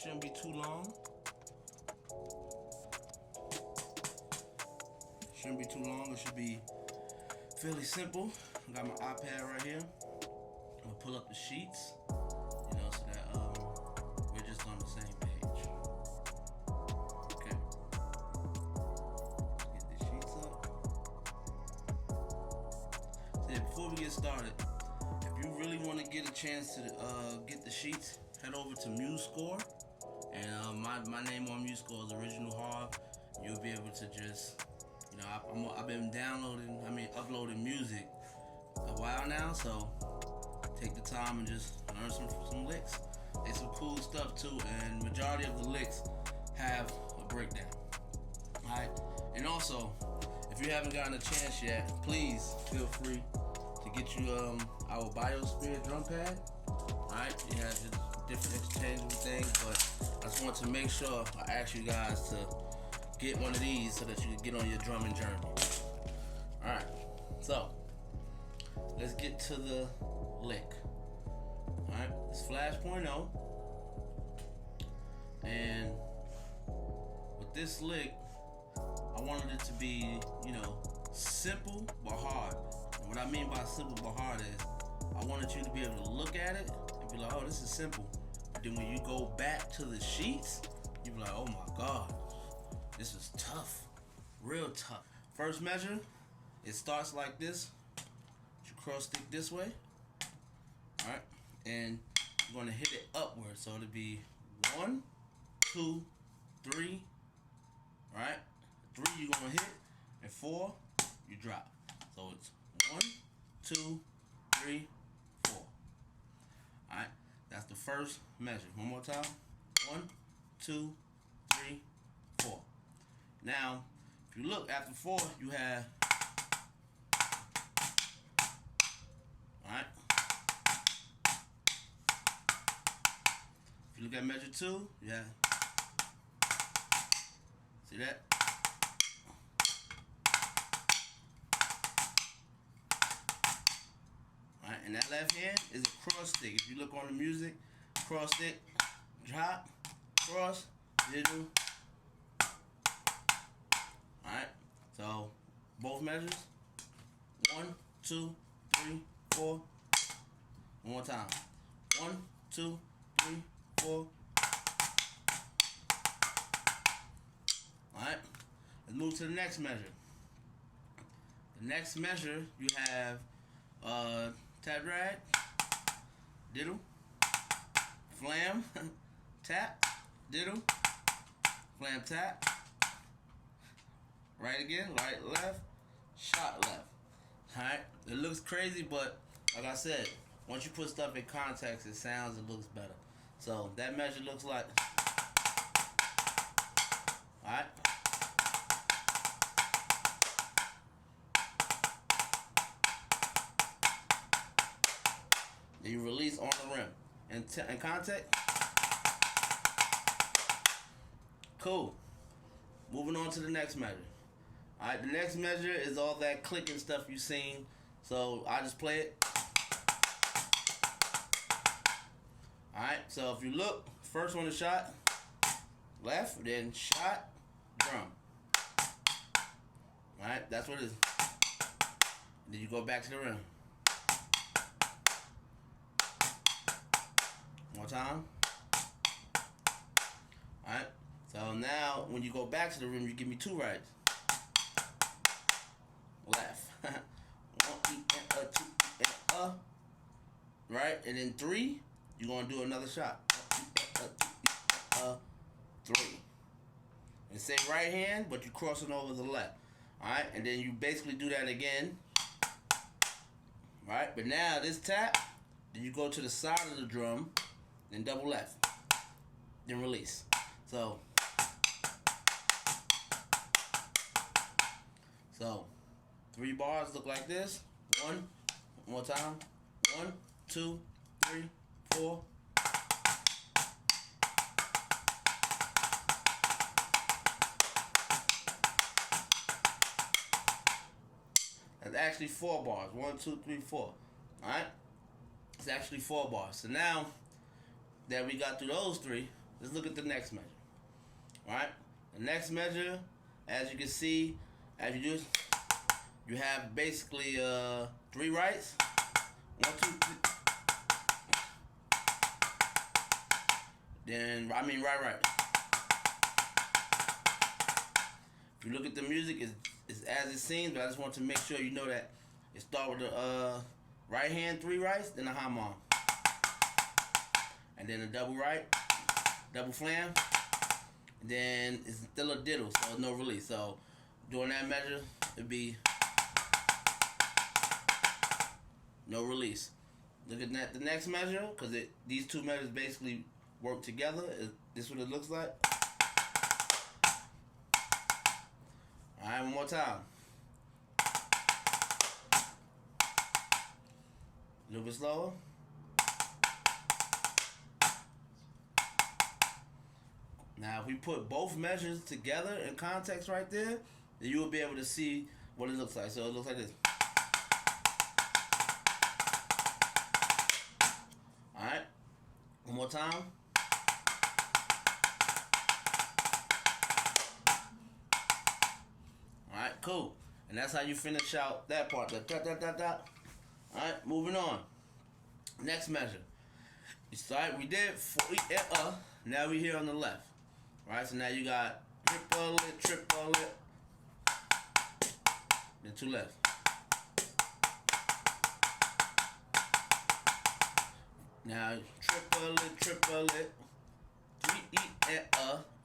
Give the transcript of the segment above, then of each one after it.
Shouldn't be too long. Shouldn't be too long. It should be fairly simple. I got my iPad right here. I'm gonna pull up the sheets, you know, so that we're just on the same page. Okay. Get the sheets up. So yeah, before we get started, if you really want to get a chance to get the sheets, head over to MuseScore, and my name on MuseScore is Original Harv. You'll be able to just, you know, I've been uploading music a while now, so take the time and just learn some licks. There's some cool stuff too, and majority of the licks have a breakdown. Alright, and also, if you haven't gotten a chance yet, please feel free to get you our BYOSSpear drum pad. Alright, it has different interchangeable things, but I just want to make sure I ask you guys to get one of these so that you can get on your drumming journey. Alright, so let's get to the lick. Alright, it's Flash.0, and with this lick, I wanted it to be, you know, simple but hard. And what I mean by simple but hard is, I wanted you to be able to look at it and be like, oh, this is simple. But then when you go back to the sheets, you be like, oh my God, this is tough, real tough. First measure, it starts like this. You cross stick this way, all right, and you're gonna hit it upward. So it'll be 1, 2, 3, right? 3 you're gonna hit, and 4 you drop. So it's 1, 2, 3, 4. All right, that's the first measure. One more time. 1, 2, 3, 4. Now, if you look after 4, you have, alright. If you look at measure 2, you have, see that? Alright, and that left hand is a cross stick. If you look on the music, cross stick, drop, cross, digital. Alright, so both measures. 1, 2, 3, 4. One more time. 1, 2, 3, 4. Alright, let's move to the next measure. The next measure, you have tap drag, diddle, flam, tap, diddle, flam, tap. Right again, right, left, shot left. Alright, it looks crazy, but like I said, once you put stuff in context, it sounds and looks better. So that measure looks like, alright. Then you release on the rim. In contact. Cool. Moving on to the next measure. Alright, the next measure is all that clicking stuff you've seen. So I just play it. Alright, so if you look, first one is shot, left, then shot, drum. Alright, that's what it is. Then you go back to the rim. One more time. Alright, so now when you go back to the rim, you give me 2 rights. Left. 1 E and 2 E and right, and then 3, you're gonna do another shot. 3. And say right hand, but you're crossing over the left. Alright, and then you basically do that again. Alright, but now this tap, then you go to the side of the drum, then double left, then release. So 3 bars look like this. 1 more time. 1, 2, 3, 4. That's actually 4 bars. 1, 2, 3, 4. Alright? It's actually 4 bars. So now that we got through those 3, let's look at the next measure. All right, the next measure, as you can see, as you do, you have basically 3 rights. 1, 2, 3. Then right. If you look at the music, it's as it seems, but I just want to make sure you know that it starts with the right hand 3 rights, then a hammer, and then a double right, double flam, and then it's still a diddle, so it's no release. So during that measure, it'd be no release. Look at that, the next measure, because these 2 measures basically work together. This is what it looks like. All right, one more time. A little bit slower. Now, if we put both measures together in context right there, then you will be able to see what it looks like. So it looks like this. All right, one more time. Alright, cool. And that's how you finish out that part. Alright, moving on. Next measure. We did 40 and now we here on the left. Alright, so now you got triple it, then 2 left. Now triple it, 3 E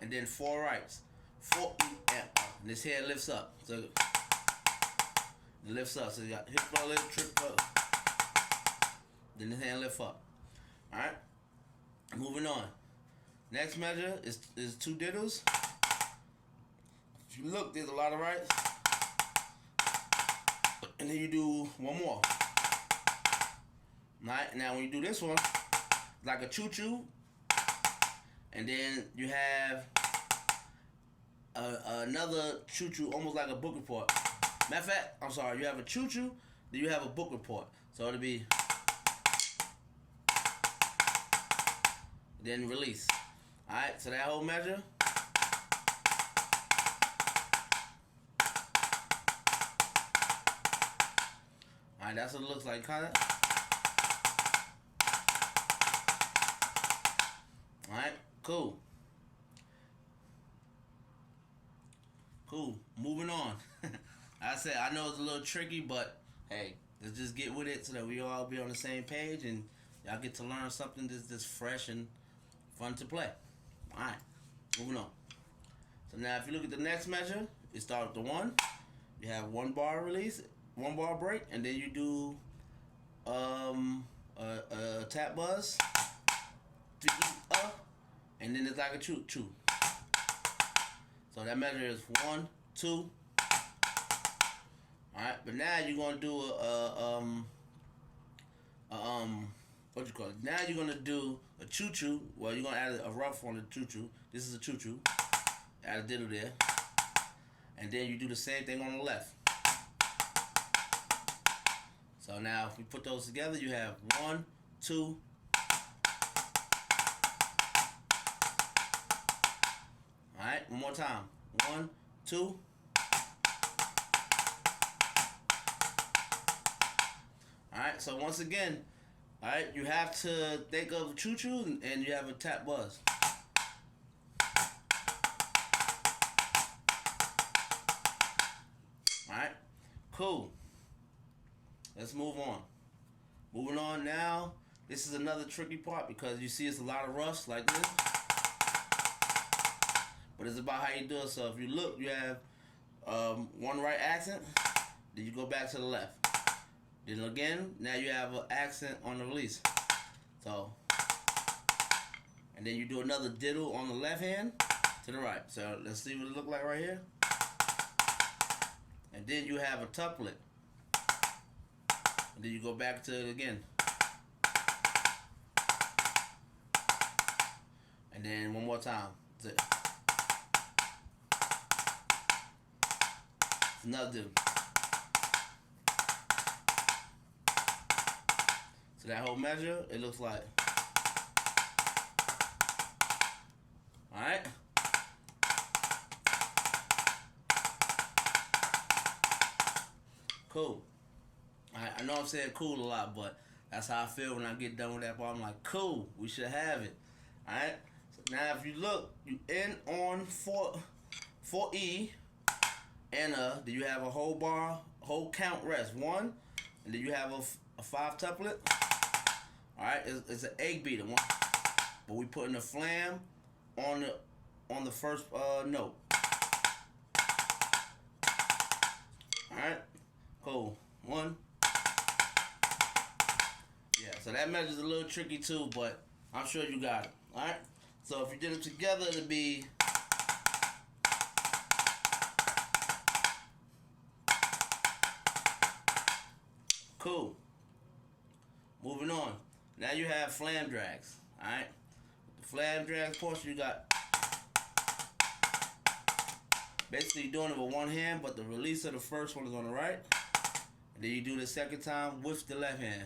and then 4 rights. 4 E and this head lifts up. So it lifts up. So you got hip triple, then the hand lift up. Alright? Moving on. Next measure is 2 diddles. If you look, there's a lot of rights. And then you do 1 more. Alright, now when you do this one, it's like a choo-choo. And then you have another choo-choo, almost like a book report. Matter of fact, I'm sorry, you have a choo-choo, then you have a book report. So it'll be, then release. Alright, so that whole measure. Alright, that's what it looks like, kinda. Alright, cool. Cool. Moving on. I said, I know it's a little tricky, but hey, let's just get with it so that we all be on the same page and y'all get to learn something that's fresh and fun to play. Alright, moving on. So now if you look at the next measure, it starts with the 1. You have 1 bar release, 1 bar break, and then you do a tap buzz, 3 and then it's like a choo-choo. So that measure is 1, 2. Alright, but now you're gonna do what you call it? Now you're gonna do a choo-choo. Well, you're gonna add a rough on the choo-choo. This is a choo-choo. Add a diddle there. And then you do the same thing on the left. So now if we put those together, you have 1, 2. Alright, one more time. 1, 2. Alright, so once again, alright, you have to think of choo-choo and you have a tap buzz. Alright, cool. Let's move on. Moving on now, this is another tricky part because you see it's a lot of roughs like this. But it's about how you do it. So if you look, you have 1 right accent, then you go back to the left. Then again, now you have an accent on the release. So, and then you do another diddle on the left hand to the right. So let's see what it look like right here. And then you have a tuplet. And then you go back to it again. And then one more time. That's it. Another diddle. So that whole measure, it looks like. Alright? Cool. Alright, I know I'm saying cool a lot, but that's how I feel when I get done with that part. I'm like, cool, we should have it. Alright? So now if you look, you end on 4E, and then you have a whole bar, whole count rest, 1, and then you have a 5 tuplet. Alright, it's an egg beater, 1, but we putting the flam on the first note. Alright, cool. 1. Yeah, so that measure's a little tricky too, but I'm sure you got it. Alright, so if you did it together, it'd be cool. Moving on. Now you have flam drags. Alright, the flam drags portion, you got basically you're doing it with one hand, but the release of the first one is on the right. And then you do the second time with the left hand.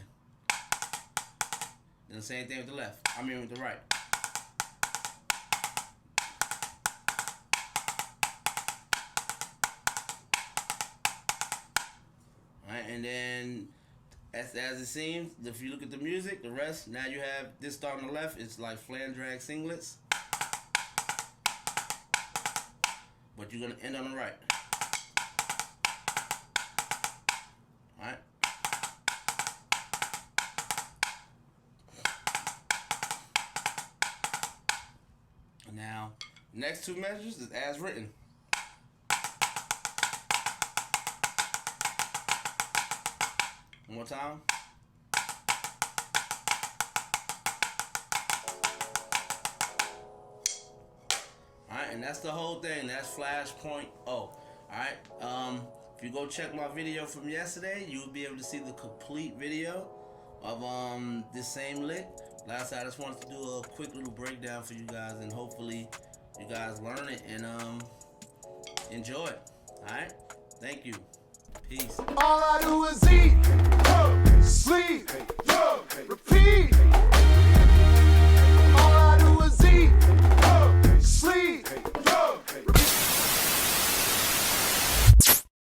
And the same thing with the left. I mean with the right. Alright, and then as it seems, if you look at the music, the rest, now you have this start on the left, it's like flam drag singlets. But you're gonna end on the right. Alright. Now, next 2 measures is as written. One more time. Alright, and that's the whole thing. That's flashpoint O. Alright, if you go check my video from yesterday, you will be able to see the complete video of this same lick. Last I just wanted to do a quick little breakdown for you guys, and hopefully you guys learn it and enjoy it. Alright, thank you. Peace. All I do is eat, sleep, repeat.